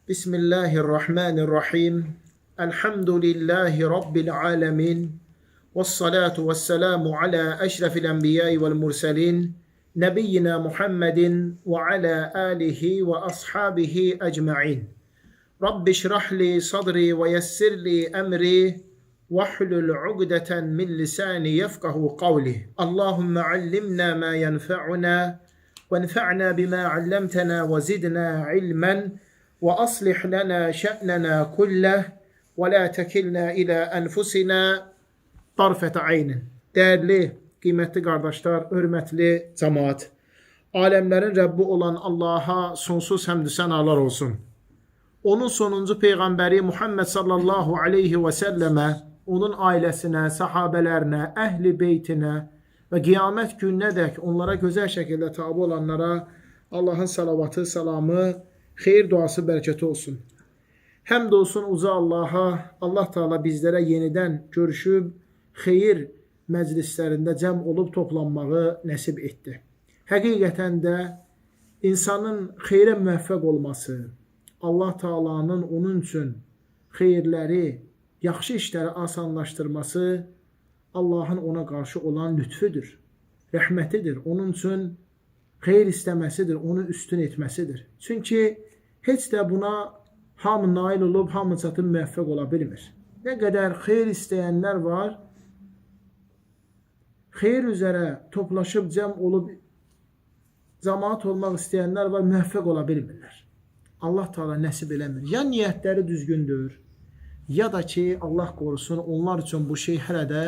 Bismillahirrahmanirrahim. Elhamdülillahi Rabbil alemin. Vessalatu vesselamu ala eşrefil enbiyai vel murselin. Nebiyyina Muhammedin ve ala alihi ve ashabihi ecma'in. Rabbi şrahli sadri ve yessirli emri. Vahlul ugdeten min lisani yefkahu kavli. Allahümme allimna ma yenfa'una. Venfa'na bima allamtena ve zidna ilmen. وأصلح لنا شأننا كله ولا تكلنا إلى أنفسنا طرفة عين. Değerli, kıymetli kardeşler, hürmetli cemaat. Alemlerin Rəbbi olan Allah'a sonsuz həmd sənalar olsun. Onun sonuncu peyğəmbəri Muhammed sallallahu aleyhi ve selleme, onun ailəsinə, sahabələrinə, əhli beytinə və qiyamət gününə dək onlara gözəl şəkildə tabi olanlara Allahın salavatı, salamı, xeyir duası, bərəkəti olsun. Həmd olsun uca Allaha, Allah Teala bizlərə yenidən görüşüb, xeyir məclislərində cəm olub toplanmağı nəsib etdi. Həqiqətən də insanın xeyrə müvəffəq olması, Allah Teala'nın onun üçün xeyirləri, yaxşı işləri asanlaşdırması Allahın ona qarşı olan lütfüdür, rəhmətidir. Onun üçün xeyir istəməsidir, onu üstün etməsidir. Çünki heç də buna hamı nail olub, hamı çatıb müvəffəq ola bilmir. Nə qədər xeyir istəyənlər var, xeyir üzərə toplaşıb cəm olub, cəmaat olmaq istəyənlər var, müvəffəq ola bilmirlər. Allah Teala nəsib eləmir. Ya niyyətləri düzgündür, ya da ki, Allah qorusun, onlar üçün bu şey hələ də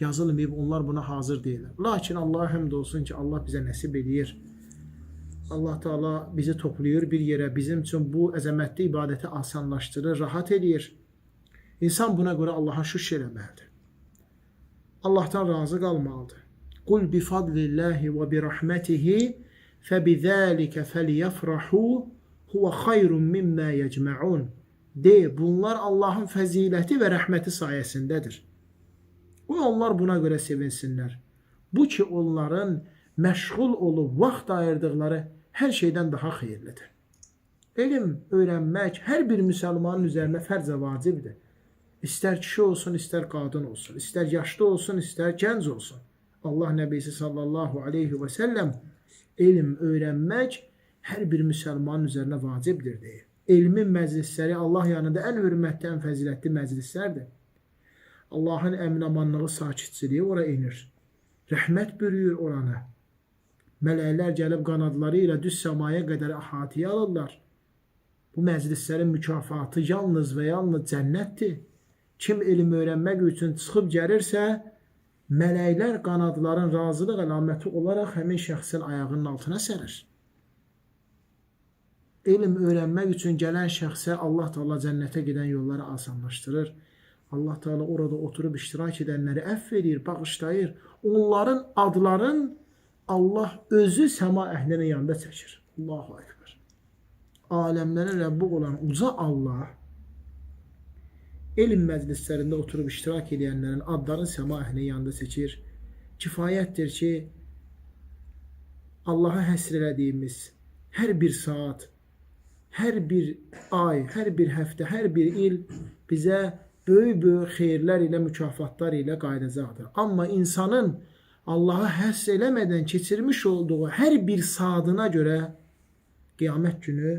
yazılmayıb, onlar buna hazır deyirlər. Lakin Allah'a həmd olsun ki, Allah bizə nəsib edir. Allah Teala bizi toplayır bir yerə, bizim üçün bu əzəmətli ibadəti asanlaşdırır, rahat edir. İnsan buna görə Allah'a şükür eləməlidir. Allah'tan razı qalmalıdır. Qul bi fadlillahi və bi rahmetihi febizalika felyafrahu huve hayrun mimma yecmaun. De, bunlar Allah'ın fəziləti və rəhməti sayəsindədir. Onlar buna görə sevinsinlər. Bu ki, onların məşğul olub vaxt ayırdıqları hər şeydən daha xeyirlidir. Elm öyrənmək hər bir müsəlmanın üzərinə fərz və vacibdir. İstər kişi olsun, istər qadın olsun, istər yaşlı olsun, istər gənc olsun. Allah Nəbisi sallallahu aleyhi və səlləm elm öyrənmək hər bir müsəlmanın üzərinə vacibdir deyir. Elmin məclisləri Allah yanında ən hörmətli, ən fəzilətli məclislərdir. Allahın əmin-amanlığı, sakitçiliyi ora inir. Rəhmət bürüyür oranı. Mələklər gəlib qanadları ilə düz səmaya qədər əhatəyə alırlar. Bu məclislərin mükafatı yalnız və yalnız cənnətdir. Kim elm öyrənmək üçün çıxıb gəlirsə, mələklər qanadların razılıq əlaməti olaraq həmin şəxsin ayağının altına sərir. Elm öyrənmək üçün gələn şəxsə Allah Teala cənnətə gedən yolları asanlaşdırır. Allah Teala orada oturub iştirak edənləri əfv edir, bağışlayır. Onların adların Allah özü səma əhlinin yanında çəkir. Allahu Ekber. Aləmlərin Rəbbi olan uca Allah elm məclislərində oturub iştirak edənlərin adlarını səma əhlinin yanında çəkir. Kifayətdir ki, Allaha həsr elədiyimiz hər bir saat, hər bir ay, hər bir həftə, hər bir il bizə böyük-böyük xeyirlər ilə, mükafatlar ilə qayıdacaqdır. Amma insanın Allah'a həsr eləmədən keçirmiş olduğu hər bir saatına görə qiyamət günü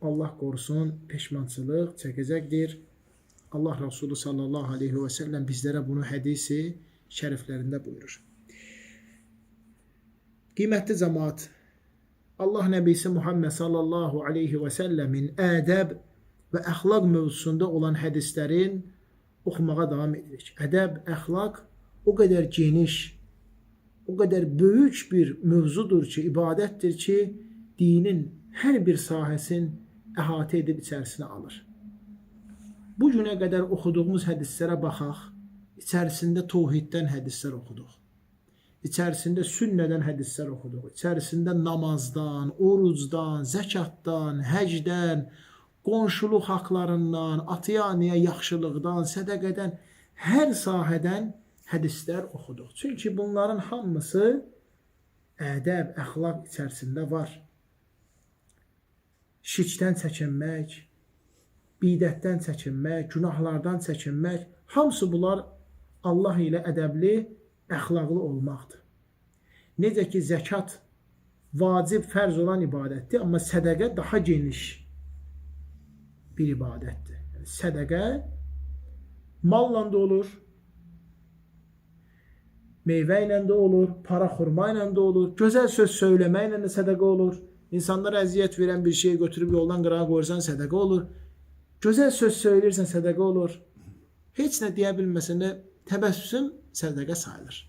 Allah qorusun peşmançılıq çəkəcəkdir. Allah Resulü sallallahu aleyhi və səlləm bizlərə bunu hədisi şəriflərində buyurur. Qiymətli cəmaat, Allah Nəbisi Muhammed sallallahu aleyhi və səlləmin ədəb və əxlaq mövzusunda olan hədislərin oxumağa davam edirik. Ədəb, əxlaq o qədər geniş, o qədər böyük bir mövzudur ki, ibadətdir ki, dinin hər bir sahəsini əhatə edib içərisinə alır. Bu günə qədər oxuduğumuz hədislərə baxaq, içərisində təvhiddən hədislər oxuduq. İçərisində sünnədən hədislər oxuduq. İçərisində namazdan, orucdan, zəkatdan, həcdən, qonşuluq haqlarından, ata-anaya yaxşılıqdan, sədəqədən, hər sahədən hədislər oxuduq. Çünki bunların hamısı ədəb, əxlaq içərisində var. Şirkdən çəkinmək, bidətdən çəkinmək, günahlardan çəkinmək, hamısı bunlar Allah ilə ədəbli, əxlaqlı olmaqdır. Necə ki, zəkat vacib, fərz olan ibadətdir, amma sədəqə daha geniş bir ibadətdir. Yəni, sədəqə malla da olur, meyvə ilə də olur, para xurma ilə də olur, gözəl söz söyləməklə də sədəqə olur. İnsanlara əziyyət verən bir şeyi götürüb yoldan qırağa qoyursan, sədəqə olur. Gözəl söz söyləyirsən, sədəqə olur. Heç nə deyə bilməsən də təbəssüm sədəqə sayılır.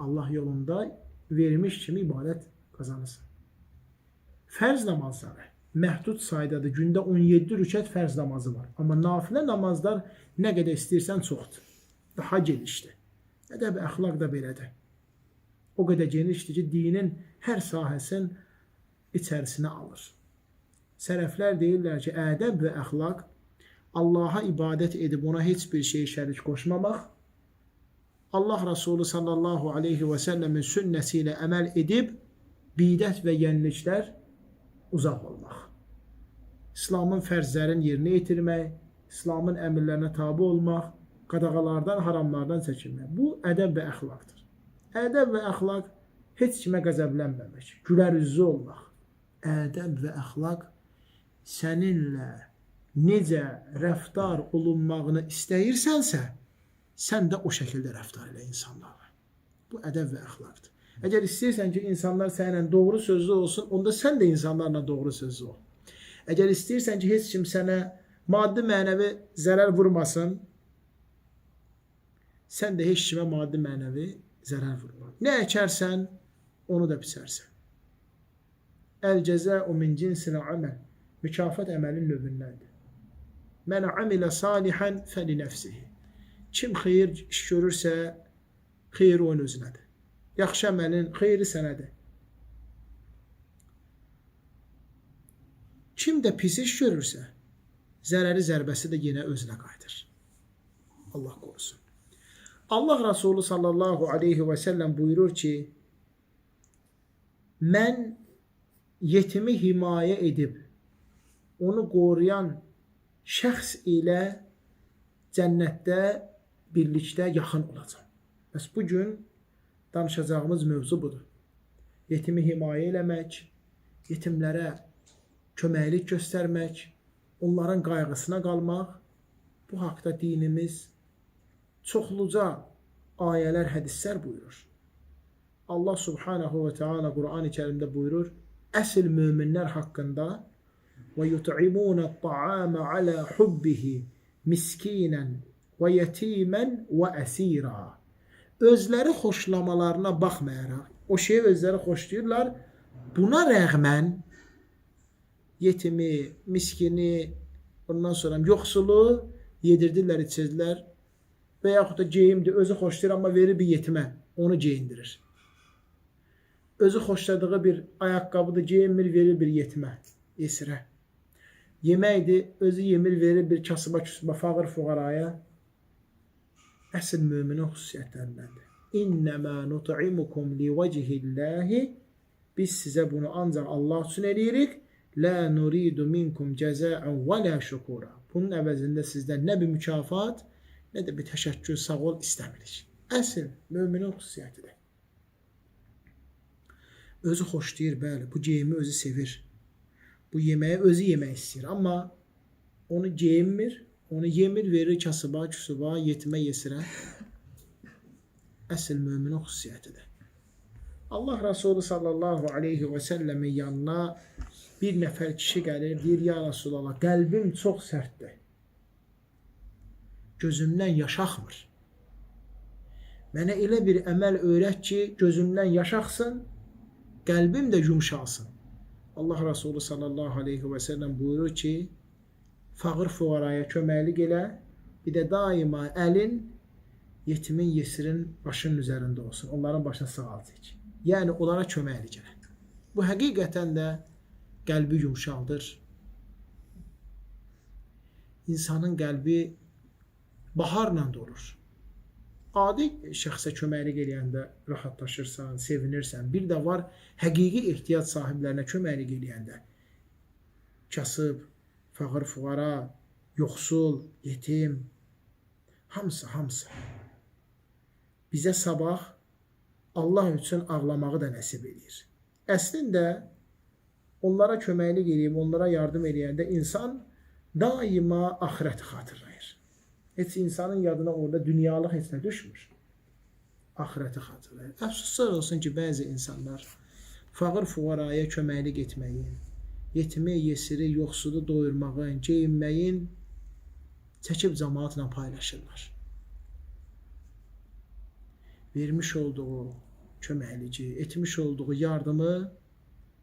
Allah yolunda vermiş kimi ibadət qazanırsan. Fərz namazları məhdud saydadır. Gündə 17 rükət fərz namazı var. Amma nafilə namazlar nə qədər istəyirsən çoxdur. Daha genişdir. Ədəb, əxlaq da belədir. O qədər genişdir ki, dinin hər sahəsin içərisinə alır. Sələflər deyirlər ki, ədəb və əxlaq Allaha ibadət edib ona heç bir şey şərik qoşmamaq, Allah Resulü sallallahu aleyhi və səlləmin sünnəsi ilə əməl edib bidət və yeniliklər uzaq olmaq. İslamın fərzlərini yerinə yetirmək, İslamın əmrlərinə tabi olmaq, qadağalardan, haramlardan çəkinmək. Bu, ədəb və əxlaqdır. Ədəb və əxlaq heç kimə qəzəblənməmək, gülər üzlü olmaq. Ədəb və əxlaq səninlə necə rəftar olunmağını istəyirsənsə, sən də o şəkildə rəftar elə insanlarla. Bu, ədəb və əxlaqdır. Əgər istəyirsən ki, insanlar sənlə doğru sözlü olsun, onda sən də insanlarla doğru sözlü ol. Əgər istəyirsən ki, heç kim sənə maddi mənəvi zərər vurmasın, sən də heç kimə maddi mənəvi zərər vurma. Nə əkərsən, onu da biçərsən. Əl-cəzəu min cinsil əməl. Mükafat əməlin növündəndir. Mən amilə salihən fəli nəfsihi. Kim xeyir iş görürsə, xeyir onun özünədir. Yaxşı əməlin xeyri sənədir. Kim də pis iş görürsə, zərəri zərbəsi də yenə özünə qayıdır. Allah qorusun. Allah Resulü sallallahu aleyhi və səlləm buyurur ki, mən yetimi himayə edib, onu qoruyan şəxs ilə cənnətdə birlikdə yaxın olacaq. Bəs bugün danışacağımız mövzu budur. Yetimi himayə eləmək, yetimlərə köməklik göstərmək, onların qayğısına qalmaq, bu haqda dinimiz çoxluca ayələr, hədislər buyurur. Allah subhanahu və teala Qur'an-ı Kərimdə buyurur, əsl möminlər haqqında وَيُطْعِمُونَ الطَّعَامَ عَلَى حُبِّهِ مِسْكِينًا وَيَتِيمًا وَأَسِيرًا. Özləri xoşlamalarına baxmayaraq, o şeyi özləri xoşlayırlar, buna rəğmən yetimi, miskini, ondan sonra yoxsulu yedirdirlər, içirdirlər və yaxud da geyimdir, özü xoşlayır, amma verir bir yetimə, onu geyindirir. Özü xoşladığı bir ayaqqabıdır, geyinmir, verir bir yetimə, yesirə. Yeməkdir, özü yemir, verir bir kasıba, küsüba, fağır, fuqaraya. Əsl müminin xüsusiyyətlərindəndir. İnnəmə nut'imukum li vecihilləhi. Biz sizə bunu ancaq Allah üçün eləyirik. Lə nuridu minkum cəzəən və lə şükura. Bunun əvəzində sizdən nə bir mükafat, nə də bir təşəkkür, sağ ol istəmirik. Əsl müminin xüsusiyyətidir. Özü xoşlayır, bəli, bu geyimi özü sevir. Bu yeməyi özü yemək istəyir. Amma onu geyinmir, onu yemir, verir kasıba, küsüba, yetimə, yesirə. Əsl müminin xüsusiyyətidir. Allah Resulü sallallahu aleyhi və səlləmin yanına bir nəfər kişi gəlir, deyir, ya Resulallah, qəlbim çox sərtdir. Gözümdən yaş axmır. Mənə elə bir əməl öyrət ki, gözümdən yaş axsın, qəlbim də yumşalsın. Allah Resulü sallallahu aleyhi və səlləm buyurur ki, fağır fuqaraya köməklik elə, bir də daima əlin yetimin, yesirin başının üzərində olsun. Onların başına sığal çək. Yəni, onlara köməklik elə. Bu həqiqətən də qəlbi yumşaldır. İnsanın qəlbi baharla dolur. Adi şəxsə köməklik eləyəndə rahatlaşırsan, sevinirsən. Bir də var, həqiqi ehtiyac sahiblərinə köməklik eləyəndə kasıb, fağır fuqara, yoxsul, yetim, hamısı. Bizə sabah Allah üçün ağlamağı da nəsib edir. Əslində, onlara köməklik edib, onlara yardım edəndə insan daima axirəti xatırlayır. Heç insanın yadına orada dünyalıq heç nə düşmür. Axirəti xatırlayır. Əfsuslar olsun ki, bəzi insanlar fağır fuqaraya köməklik etməyin, yetimi, yesiri, yoxsulu doyurmağın, geyinməyin çəkib cəmaatla paylaşırlar. Vermiş olduğu köməklici, etmiş olduğu yardımı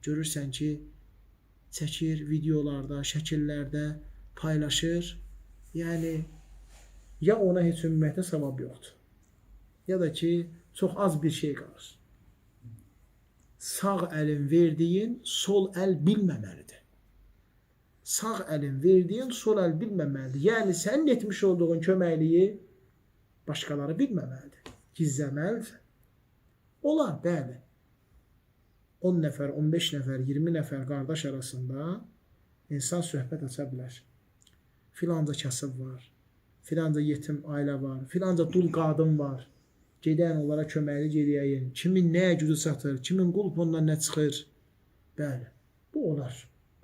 görürsən ki, çəkir, videolarda, şəkillərdə paylaşır. Yəni, ya ona heç ümumiyyətlə savab yoxdur, ya da ki, çox az bir şey qalır. Sağ əlin verdiyin, sol əl bilməməlidir. Sağ əlin verdiyin, sol əl bilməməlidir. Yəni, sənin etmiş olduğun köməkliyi başqaları bilməməlidir. Gizləməlidir. Olar, bəli. 10 nəfər, 15 nəfər, 20 nəfər qardaş arasında insan söhbət aça bilər. Filanca kasıb var, filanca yetim ailə var, filanca dul qadın var. Gedən onlara köməklik edəyən, kimin nəyə gücü çatır, kimin qulpundan nə çıxır. Bəli, bu olar.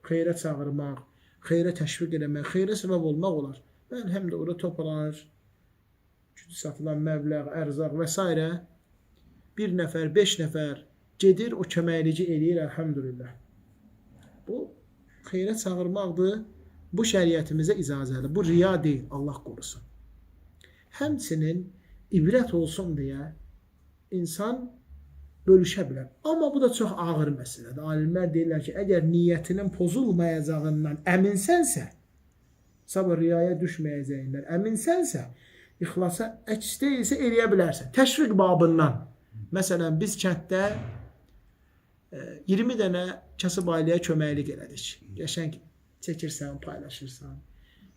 Xeyrə çağırmaq, xeyrə təşviq eləmək, xeyrə səbəb olmaq olar. Bəli, həm də orada toplanır, gücü satılan məbləğ, ərzaq və s. Bir nəfər, 5 nəfər gedir, o köməklici eləyir, əlhəmdülillah. Bu, xeyrə çağırmaqdır, bu şəriətimizə icazədir. Bu riya deyil, Allah qorusun. Həmçinin ibrət olsun deyə insan bölüşə bilər. Amma bu da çox ağır məsələdir. Alimlər deyirlər ki, əgər niyyətinin pozulmayacağından əminsənsə, sabah riyaya düşməyəcəyindən əminsənsə, ixlasa əks deyilsə eləyə bilərsən. Təşviq babından. Məsələn, biz kənddə 20 dənə kasıb ailəyə köməklik elədik. Qəşəng çəkirsən, paylaşırsan.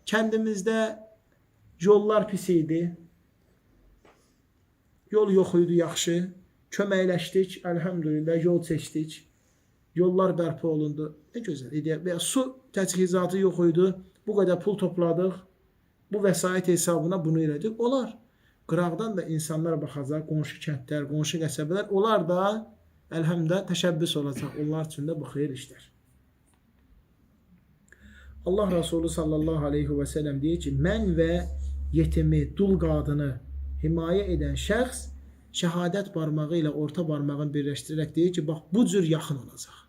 Kəndimizdə yollar pis idi. Yol yox idi, yaxşı. Köməkləşdik, əlhəmdülillah, yol çəkdik. Yollar bərpa olundu. Nə gözəl idi. Və su təchizatı yox idi. Bu qədər pul topladıq. Bu vəsait hesabına bunu elədik. Olar. Qıraqdan da insanlar baxacaq, qonşu kəndlər, qonşu qəsəbələr. Onlar da əlhəmdülillah təşəbbüs olacaq. Onlar üçün də bu xeyir işlər. Allah Resulü sallallahu aleyhi və səlləm deyir ki, mən və yetimi, dul qadını himayə edən şəxs şəhadət barmağı ilə orta barmağını birləşdirərək deyir ki, bax, bu cür yaxın olacaq.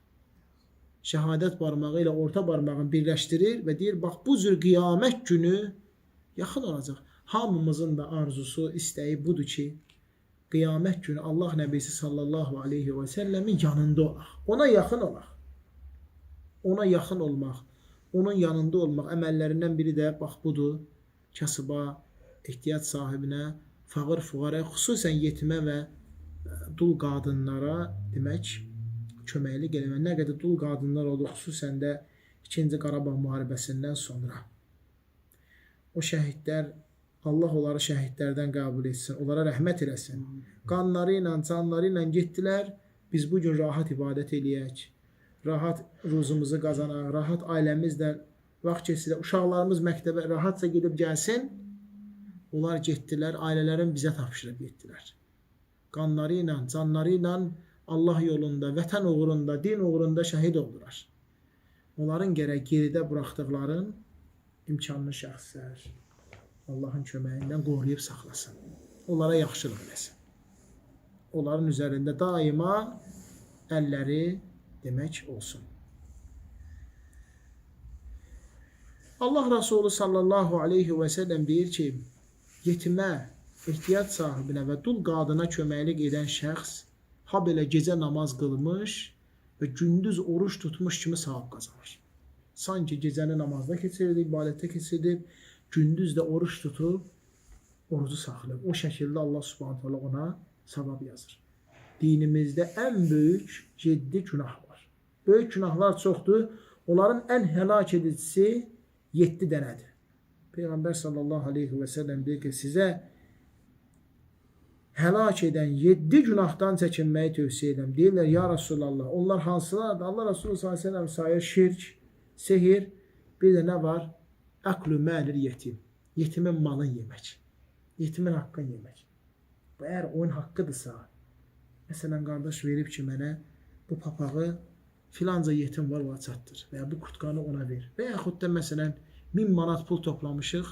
Şəhadət barmağı ilə orta barmağını birləşdirir və deyir, bax, bu cür qiyamət günü yaxın olacaq. Hamımızın da arzusu, istəyi budur ki, qiyamət günü Allah Nəbisi sallallahu aleyhi və səlləmin yanında olaq. Ona yaxın olaq. Ona yaxın olmaq, onun yanında olmaq əməllərindən biri də bax budur. Kasıba, ehtiyac sahibinə, fağır fuqaraya, xüsusən yetimə və dul qadınlara demək, köməklik eləmək. Nə qədər dul qadınlar oldu, xüsusən də 2-ci Qarabağ müharibəsindən sonra. O şəhidlər, Allah onları şəhidlərdən qəbul etsin, onlara rəhmət eləsin. Qanları ilə, canları ilə getdilər, biz bugün rahat ibadət eləyək, rahat ruzumuzu qazanaq, rahat ailəmizlə vaxt keçirək, uşaqlarımız məktəbə rahatca gedib gəlsin. Onlar getdilər, ailələrin bizə tapşırıb getdilər. Qanları ilə, canları ilə Allah yolunda, vətən uğrunda, din uğrunda şəhid oldular. Onların gərək geridə buraxdıqların imkanlı şəxslər Allahın köməyindən qoruyub saxlasın. Onlara yaxşılıq eləsin. Onların üzərində daima əlləri demək olsun. Allah Resulü sallallahu aleyhi və səlləm deyir ki, yetimə, ehtiyac sahibinə və dul qadına köməklik edən şəxs ha belə gecə namaz qılmış və gündüz oruç tutmuş kimi savab qazanır. Sanki gecəni namazda keçirdi, ibadətdə keçirdi, gündüz də oruç tutub, orucu saxlayıb. O şəkildə Allah subhanahu ta'ala ona savab yazır. Dinimizdə ən böyük 7 günah var. Böyük günahlar çoxdur. Onların ən həlak edicisi 7 dənədir. Peyğəmbər sallallahu aleyhi və səlləm deyir ki, sizə həlak edən 7 günahdan çəkinməyi tövsiyə edirəm. Deyirlər, ya Resulallah, onlar hansılardır? Allah Resulü sallallahu aleyhi və səlləm sayır şirk, sehir, Bir də nə var? Əqlu məlir yetim. Yetimin malını yemək. Yetimin haqqını yemək. Bu əgər onun haqqıdırsa, məsələn, qardaş verib ki, mənə bu papağı filanca yetim var, ona çatdır. Və ya bu kurtkanı ona ver. Və yaxud da məsələn, 1000 manat pul toplamışıq,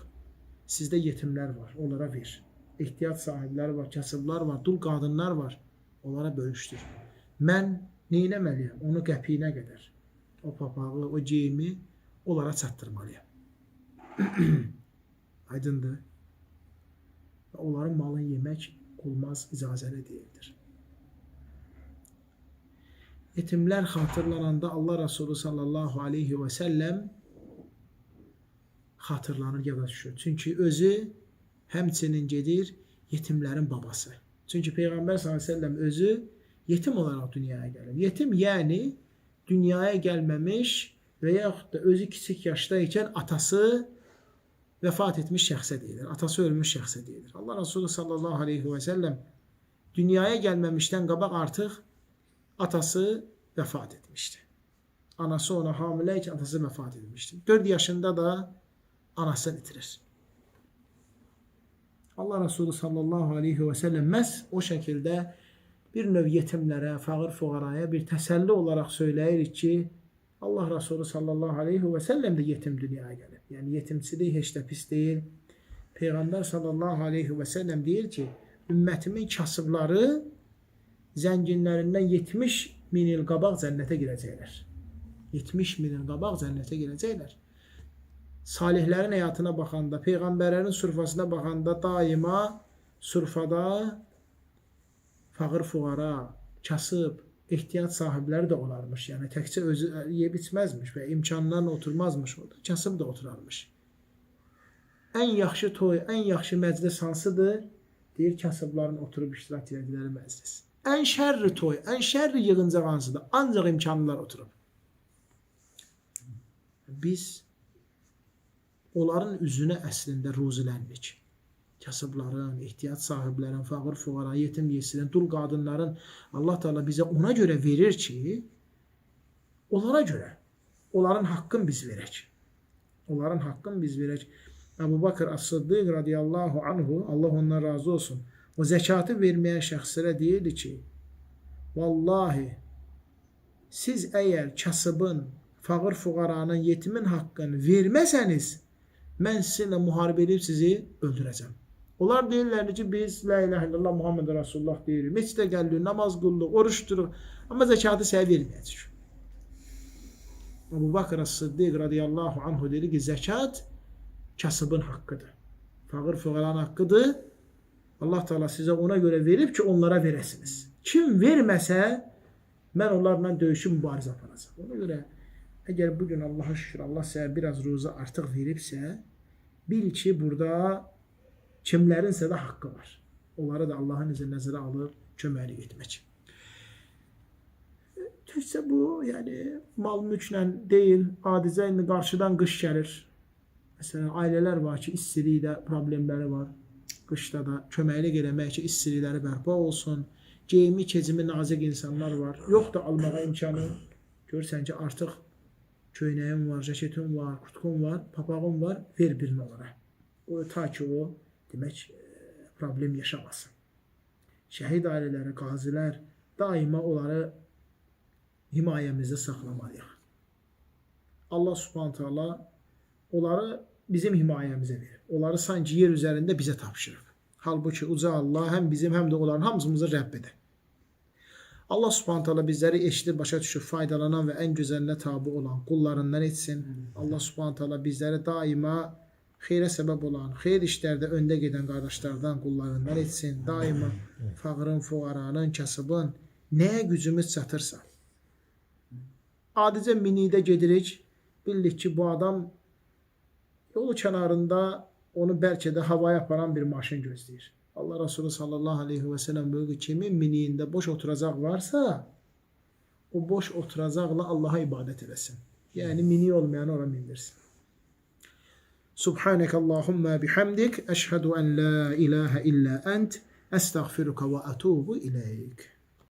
sizdə yetimlər var, onlara ver. Ehtiyac sahibləri var, kasıblar var, dul qadınlar var, onlara bölüşdür. Mən neynəməliyəm? Onu qəpiyinə qədər. O papağı, o geyimi onlara çatdırmalıyam. Aydındır. Onların malını yemək olmaz, icazəli deyildir. Yetimlər xatırlananda Allah Resulü sallallahu aleyhi və səlləm xatırlanır, yada düşür. Çünki özü həmçinin gedir yetimlərin babası. Çünki Peyğəmbər sallallahu aleyhi və səlləm özü yetim olaraq dünyaya gəlir. Yetim yəni dünyaya gəlməmiş və yaxud da özü kiçik yaşda ikən atası vəfat etmiş şəxsə deyilir. Atası ölmüş şəxsə deyilir. Allah Resulü sallallahu aleyhi və səlləm dünyaya gəlməmişdən qabaq artıq atası vəfat etmişdi. Anası ona hamilə ikən atası vəfat etmişdi. 4 yaşında da anasını itirir. Allah Resulü sallallahu aleyhi və səlləm məhz o şəkildə bir növ yetimlərə, fağır fuqaraya bir təsəlli olaraq söyləyirik ki, Allah Resulü sallallahu aleyhi və səlləm də yetim dünyaya gəlib. Yəni yetimçilik heç də pis deyil. Peyğəmbər sallallahu aleyhi və səlləm deyir ki, ümmətimin kasıbları zənginlərindən 70 min il qabaq cənnətə girəcəklər. 70 min il qabaq cənnətə girəcəklər. Salihlərin həyatına baxanda, Peyğəmbərlərin sürfasına baxanda daima sürfada fağır fuqara, kasıb, ehtiyac sahibləri də olarmış. Yəni təkcə özü yeyib içməzmiş və imkanlarla oturmazmış orada. Kasıb da oturarmış. Ən yaxşı toy, ən yaxşı məclis hansıdır? Deyir, kasıbların oturub iştirak edildikləri məclis. Ən şərri toy, ən şərri yığıncaq hansıdır? Ancaq imkanlılar oturub. Biz onların üzünə əslində ruziləndik. Kasıbların, ehtiyac sahiblərin, fağır fuqara, yetim yesirin, dul qadınların Allah Teala bizə ona görə verir ki, onlara görə, onların haqqını biz verək. Onların haqqını biz verək. Əbu Bakır As-Siddiq radiyallahu anhu, Allah ondan razı olsun, o zəkatı verməyə şəxslərə deyirdi ki, vallahi, siz əgər kasıbın, fağır fuqaranın, yetimin haqqını verməsəniz, mən sizinlə müharibə edib sizi öldürəcəm. Onlar deyirlərdi ki, biz la ilahe illallah Muhammed Rasulullah deyirik. Meçidə gəldik, namaz qıldıq, oruç tuturuq, amma zəkatı səhv verməyəcək. Əbu Bakır As-Siddiq radiyallahu anhu dedi ki, zəkat kasıbın haqqıdır. Fağır fuqaranın haqqıdır. Allah Teala sizə ona görə verib ki, onlara verəsiniz. Kim verməsə, mən onlarla döyüşü mübarizə aparacaq. Ona görə, əgər bugün Allah'a şükür, Allah sizə biraz ruzu artıq veribsə, bil ki, burada kimlərinsə də haqqı var. Onları da Allahın izni nəzərə alıb köməklik etmək. Təkcə bu, yəni mal mülklə deyil, adicə indi qarşıdan qış gəlir. Məsələn, ailələr var ki, istilikdə problemləri var. Qışda da köməklik eləmək ki, istilikləri bərpa olsun. Geyimi, keçimi nazik insanlar var. Yox da almağa imkanı. Görürsən ki, artıq köynəyim var, jaketim var, kutkum var, papağım var, ver birini onlara. O, ta ki o, demək, problem yaşamasın. Şəhid ailələri, qazilər, daima onları himayəmizdə saxlamalıyıq. Allah subhanahu ta'ala onları bizim himayəmizə verir. Onları sanki yer üzərində bizə tapşırıb. Halbuki uca Allah həm bizim, həm də onların hamımızın Rəbbidir. Allah subhanahu ta'ala bizləri eşidib, başa düşüb, faydalanan və ən gözəlinə tabi olan qullarından etsin. Allah subhanahu ta'ala bizləri daima xeyrə səbəb olan, xeyr işlərdə öndə gedən qardaşlardan, qullarından etsin. Daima fağırın, fuqaranın, kasıbın nəyə gücümüz çatırsa. Adicə minikdə gedirik, bildik ki, bu adam yolu kənarında onu bəlkə də havaya aparan bir maşın gözləyir. Allah Resulü sallallahu aleyhi və səlləm buyurdu, kimin miniyində boş oturacaq varsa, o boş oturacaqla Allaha ibadət eləsin. Yəni mini olmayanı ora mindirsin. Subhanək Allahumma bihamdik, əşhədu ən la ilahe illə ənt, əstəğfiruka və ətubu iləyik.